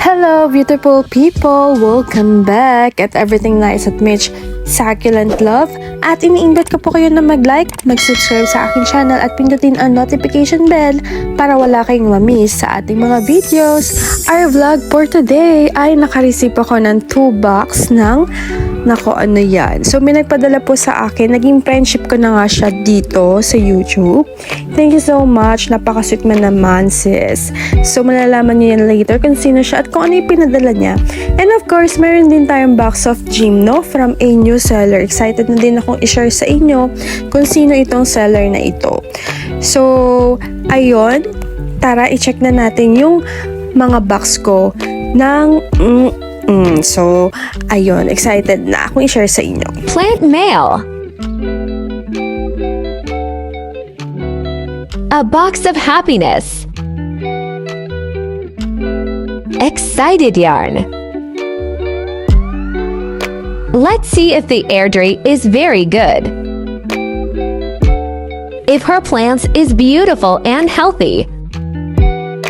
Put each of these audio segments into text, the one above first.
Hello, beautiful people! Welcome back at Everything Nice at Mitch Succulent Love. At iniindot ko po kayo na mag-like, mag-subscribe sa aking channel at pindutin ang notification bell para wala kayong ma-miss sa ating mga videos. Our vlog for today ay nakareceive ako ng 2 box ng ano yan. So, may nagpadala po sa akin. Naging friendship ko na nga siya dito sa YouTube. Thank you so much. Napaka-sweet man naman, sis. So, malalaman niyo yan later kung sino siya at kung ano yung pinadala niya. And of course, meron din tayong box of Gymno from a new seller. Excited na din akong i-share sa inyo kung sino itong seller na ito. So, ayun. Tara, i-check na natin yung mga box ko ng So, ayun, excited na akong i-share sa inyo. Plant Mail. A box of happiness. Excited yarn. Let's see if the airdrie is very good. If her plants is beautiful and healthy.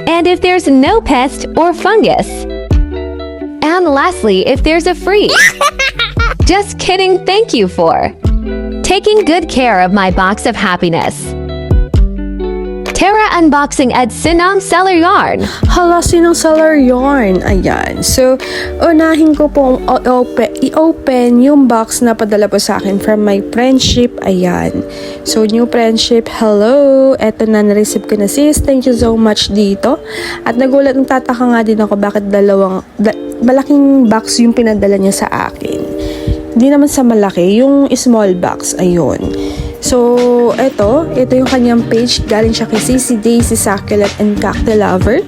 And if there's no pest or fungus. And lastly, if there's a free. Just kidding, thank you for taking good care of my box of happiness. Tara unboxing at Sinong Seller Yarn. Hala, Sinong Seller Yarn. Ayan. So, unahin ko pong i-open yung box na padala po sa akin from my friendship. Ayan. So, new friendship. Hello. Eto na, na-receive ko na sis. Thank you so much dito. At tataka nga din ako bakit malaking box yung pinadala niya sa akin. Hindi naman sa malaki, yung small box, ayun. So, ito yung kanyang page. Galing siya kay Cici Daisy Succulent and Cacti Lover.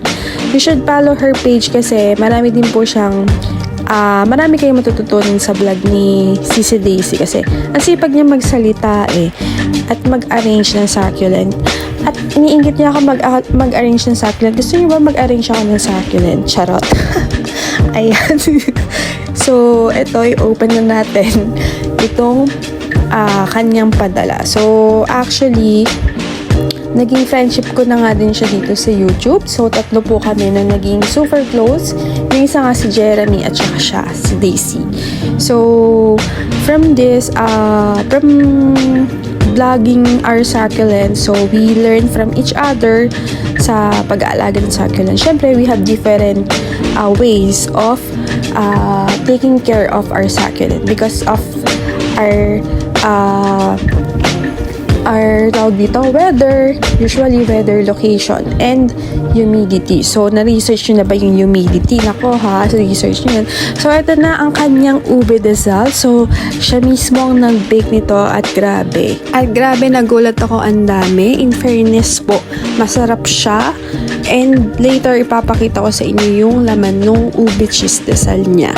You should follow her page kasi marami din po siyang marami kayong matututunan sa vlog ni Cici Daisy kasi ang sipag niya magsalita at mag-arrange ng succulent. At iniinggit niya ako mag-arrange ng succulent. Gusto niyo ba mag-arrange ako ng succulent? Charot. Ayan. So, ito, i-open na natin itong kanyang padala. So, actually, naging friendship ko na nga din siya dito sa YouTube. So, 3 po kami na naging super close. Yung isa nga si Jeremy at saka siya, si Daisy. So, from this, from vlogging our succulent, so we learn from each other sa pag-aalaga ng succulent. Syempre, we have different ways of taking care of our succulent because of our tawag dito, usually weather, location, and humidity. So, na-research nyo na ba yung humidity? Nako ha, so research nyo yun. So, ito na ang kanyang ube desal. So, siya mismo ang nag-bake nito at grabe. At grabe, nagulat ako, ang dami. In fairness po, masarap siya. And later, ipapakita ko sa inyo yung laman ng ube cheese desal niya.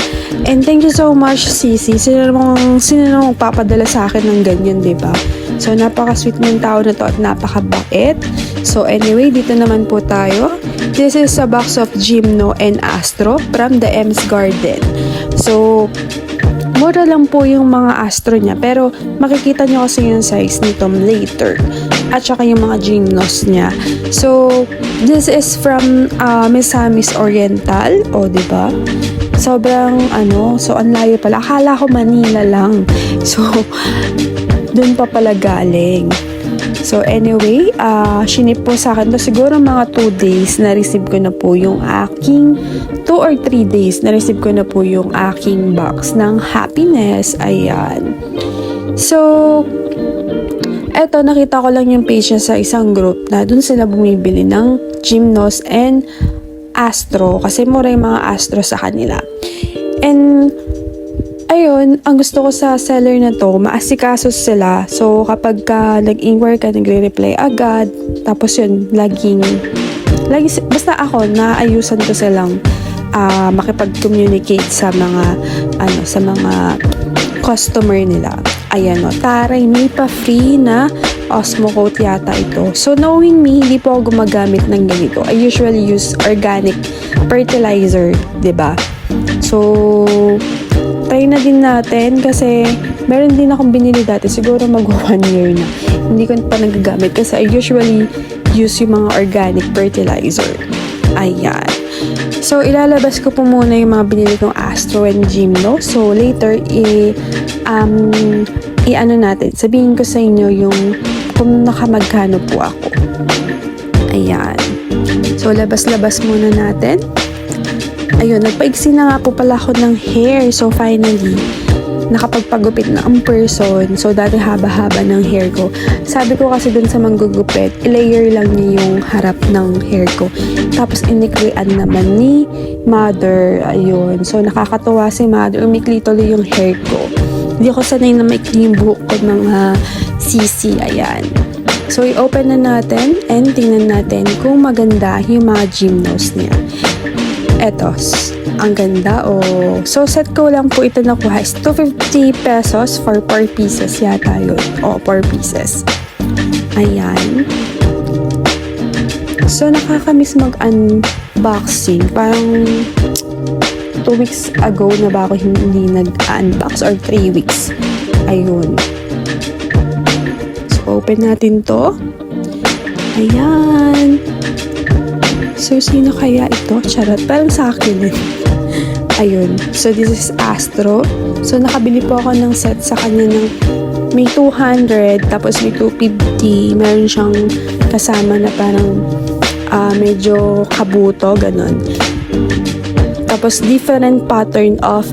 And thank you so much, Cici. Sino namang papadala sa akin ng ganyan, diba? So, napaka-sweet ng tao na to at napaka-bait. So, anyway, dito naman po tayo. This is a box of Gymno and Astro from the M's Garden. So, mura lang po yung mga Astro niya. Pero, makikita nyo kasi yung size nito later. At saka yung mga Gymnos niya. So, this is from Miss Hamis Oriental. O, diba? Sobrang, so, ang layo pala. Akala ko Manila lang. So, doon pa pala galing. So, anyway, shinip po sa akin to siguro mga 2 days na-receive ko na po yung aking 2 or 3 days na-receive ko na po yung aking box ng happiness. Ayan. So, eto, nakita ko lang yung page niya sa isang group na doon sila bumibili ng Gymnos and Astro kasi mura yung mga Astro sa kanila. And ayun, ang gusto ko sa seller na to, maasikaso sila. So, kapag nag-inquire ka, nagre-reply agad. Tapos yun, basta ako, naayusan ko silang makipag-communicate sa mga customer nila. Ayan o, taray, may pa-free na Osmo Coat yata ito. So, knowing me, hindi po ako gumagamit ng ganito. I usually use organic fertilizer, diba? So, try na din natin kasi meron din akong binili dati. Siguro mag 1 year na. Hindi ko pa nagagamit kasi I usually use yung mga organic fertilizer. Ayan. So, ilalabas ko po muna yung mga binili kong Astro and Gymno. So, later, i-ano natin. Sabihin ko sa inyo yung kung nakamagkano po ako. Ayan. So, labas-labas muna natin. Ayun, nagpaiksi na nga po pala ako ng hair. So, finally, nakapagpagupit na ang person. So, dati haba-haba ng hair ko. Sabi ko kasi dun sa manggugupit, i-layer lang niya yung harap ng hair ko. Tapos, iniklian naman ni mother. Ayun. So, nakakatuwa si mother. Umikli tuloy yung hair ko. Hindi ako sanay na maikli yung buhok ko ng sisi. Ayan. So, i-open na natin and tingnan natin kung maganda yung mga gymnos niya. Eto, ang ganda. So, set ko lang po ito nakuha is 250 pesos for 4 pieces yata yun. 4 pieces. Ayan. So, nakakamiss mag-unboxing. Parang 2 weeks ago na ba ako hindi nag-unbox or 3 weeks. Ayun. So, open natin to. Ayan. So, sino kaya ito? Charot. Parang sa akin eh. Ayun. So, this is Astro. So, nakabili po ako ng set sa kanya ng may 200, tapos may 250. Meron siyang kasama na parang medyo kabuto, ganun. Tapos, different pattern of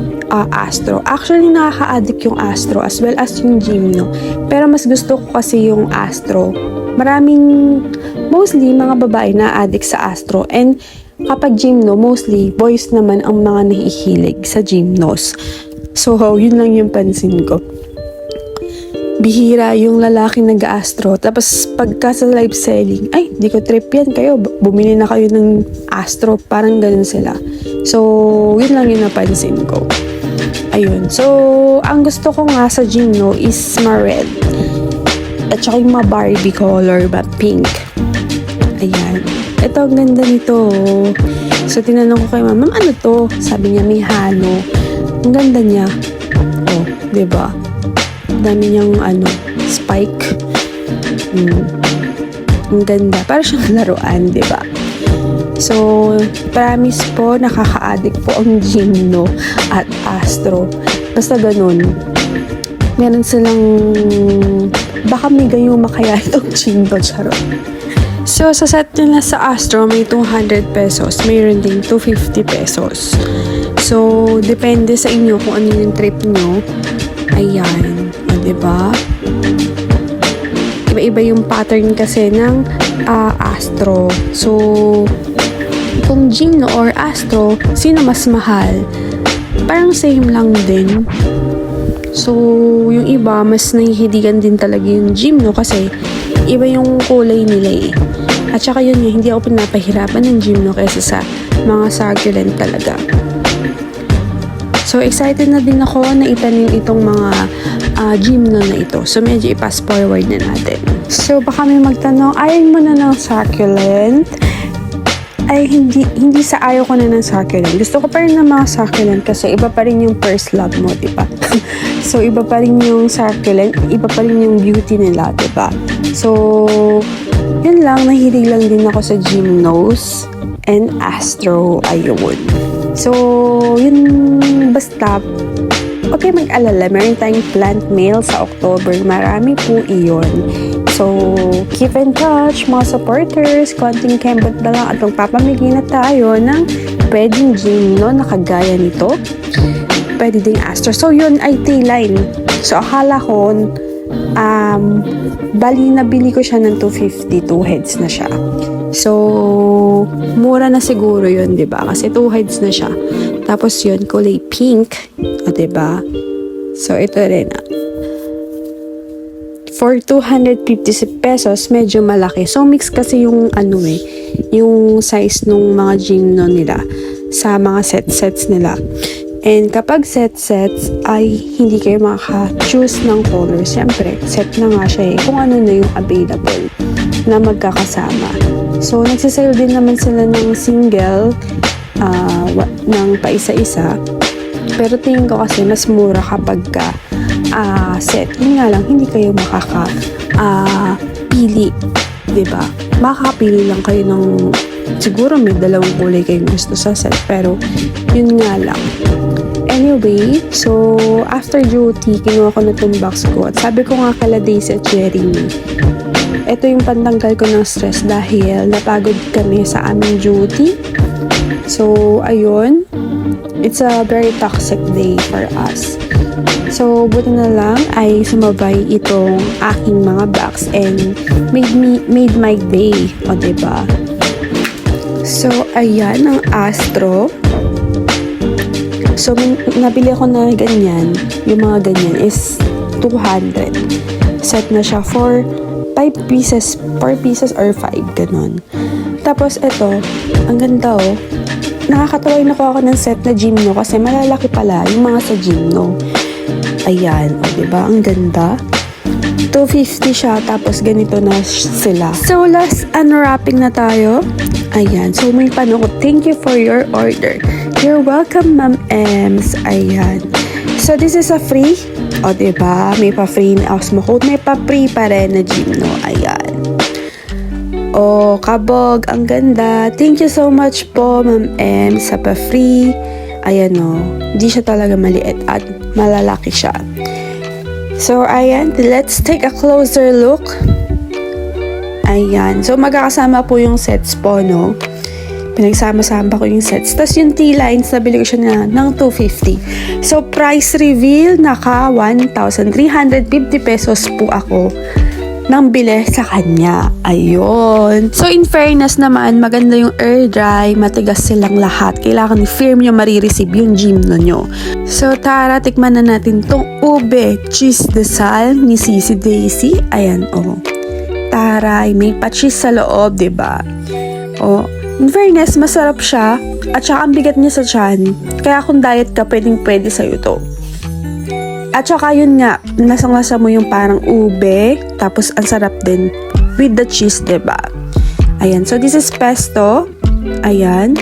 Astro. Actually, nakaka-addict yung Astro as well as yung Gymno. Pero mas gusto ko kasi yung Astro. Mostly, mga babae na addict sa Astro. And kapag Gymno, mostly, boys naman ang mga nahihilig sa Gymnos. So, yun lang yung pansin ko. Bihira yung lalaki nag-Astro. Tapos, pagka sa live selling, ay, di ko trip yan kayo. Bumili na kayo ng Astro. Parang ganun sila. So, yun lang yung napansin ko. Ayun. So, ang gusto ko nga sa Gymno is ma-red. At saka yung Barbie color, pink. Ayan. Ito, ang ganda nito. So, tinanong ko kay ma'am, ano to? Sabi niya, may halo. Ang ganda niya. Oh, diba? Dami niyang, spike. Ang ganda. Para siyang laruan, diba? So, promise po, nakaka-addict po ang Gymno at Astro. Basta ganun. Meron silang baka may gayuma kaya itong Gymno, charot. So, sa set nila sa Astro, may 200 pesos. Mayroon ding 250 pesos. So, depende sa inyo kung ano yung trip nyo. Ayan. O, diba? Iba-iba yung pattern kasi ng Astro. So, kung Gymno or Astro, sino mas mahal? Parang same lang din. So, yung iba, mas nahihidigan din talaga yung Gymno kasi iba yung kulay nila eh. At saka yun hindi ako pinapahirapan ng Gymno kaysa sa mga succulent talaga. So, excited na din ako na itanim itong mga Gymno na ito. So, medyo i-pass forward na natin. So, baka may magtanong, ayaw mo na ng succulent? Ay, hindi sa ayaw ko na ng succulent. Gusto ko pa rin ng mga succulent kasi iba pa rin yung first love mo, diba? So, iba pa rin yung succulent, iba pa rin yung beauty nila, diba? So, yun lang, nahilig lang din ako sa Gymnos and Astro, ayun. So, yun, basta, okay mag-alala, meron tayong plant mail sa October, marami po iyon. So, keep in touch, mga supporters, konting kembot na lang at magpapamigay na tayo ng pwedeng Gymno na kagaya nito. Pwede ding Astro. So, yun ay T-line. So, akala ko, bali nabili ko siya ng 250, 2 heads na siya. So, mura na siguro yun, diba? Kasi 2 heads na siya. Tapos yun, kulay pink. O, diba? So, ito rin. For 250 pesos, medyo malaki. So, mix kasi yung yung size nung mga Gymno nila sa mga sets nila. And kapag sets, ay hindi kayo makaka-choose ng color. Siyempre, set na nga siya eh. Kung ano na yung available na magkakasama. So, nagsisale din naman sila ng single ng paisa-isa. Pero tingin ko kasi mas mura kapag set. Yun nga lang, hindi kayo makaka-pili. Diba? Makakapili lang kayo ng siguro may dalawang kulay kayong gusto sa set, pero yun nga lang. Anyway, so after duty, kinuha ko na itong box ko at sabi ko nga kala Daisy at Jeremy, ito yung pantanggal ko ng stress dahil napagod kami sa aming duty. So, ayun, it's a very toxic day for us. So, buti na lang ay sumabay itong aking mga box and made my day. O, diba? So, ayan ang Astro. So, nabili ako na ganyan. Yung mga ganyan is 200. Set na siya for 5 pieces, 4 pieces or 5, ganon. Tapos, ito, ang ganda oh. Nakakatawa yung nakuha ko ng set na Gymno kasi malalaki pala yung mga sa Gymno. Ayan, o diba? Ang ganda. 250 siya, tapos ganito na sila. So, last unwrapping na tayo. Ayan, so may tanong ko, thank you for your order. You're welcome, Ma'am Ems. Ayan. So, this is a free. O, diba? May pa-free na Osmo Code. May pa-free pa rin na Gymno. Ayan. O, kabog. Ang ganda. Thank you so much po, Ma'am Ems, sa pa-free. Ayan o. Hindi siya talaga maliit at malalaki siya. So, ayan. Let's take a closer look. Ayan. So, magkakasama po yung sets po, no? Pinagsama-sama ko yung sets. Tapos yung T-lines, nabili ko siya ng 250. So, price reveal, naka 1,350 pesos po ako nang bili sa kanya. Ayun. So, in fairness naman, maganda yung air dry, matigas silang lahat. Kailangan i-firm nyo marireceive yung Gymno nyo. So, tara, tikman na natin tong ube cheese desal ni Sisi Daisy. Ayan, oh. Taray, may pa-cheese sa loob, diba? Oh, in fairness, masarap siya. At saka ang bigat niya sa tiyan. Kaya kung diet ka, pwede sa'yo to. At saka yun nga, lasang-lasa mo yung parang ube. Tapos ang sarap din with the cheese, diba? Ayan, so this is pesto. Ayan.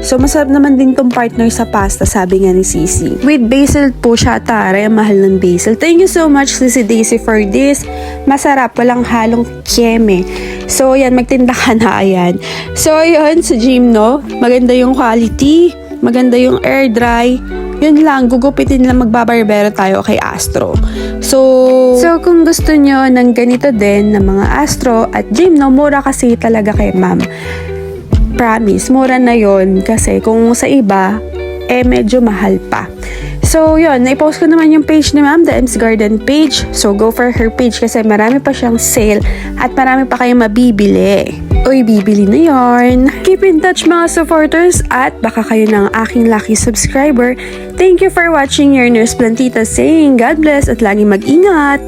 So masarap naman din tong partner sa pasta, sabi nga ni Sisi. With basil po siya, taray, ang mahal ng basil. Thank you so much, Sisi Daisy, for this. Masarap, walang halong kieme. So, yan, magtinda ka na, ayan. So, yun, sa Gymno, maganda yung quality, maganda yung air dry. Yun lang, gugupitin lang, magbabarbero tayo kay Astro. So kung gusto nyo ng ganito din, ng mga Astro at Gymno, mura kasi talaga kay ma'am. Promise, mura na yon kasi kung sa iba, medyo mahal pa. So, yun, naipost ko naman yung page ni Ma'am, the Ems Garden page. So, go for her page kasi marami pa siyang sale at marami pa kayong mabibili. Uy, bibili na yarn. Keep in touch mga supporters at baka kayo ng aking lucky subscriber. Thank you for watching your Nurse Plantita saying God bless at lagi mag-ingat!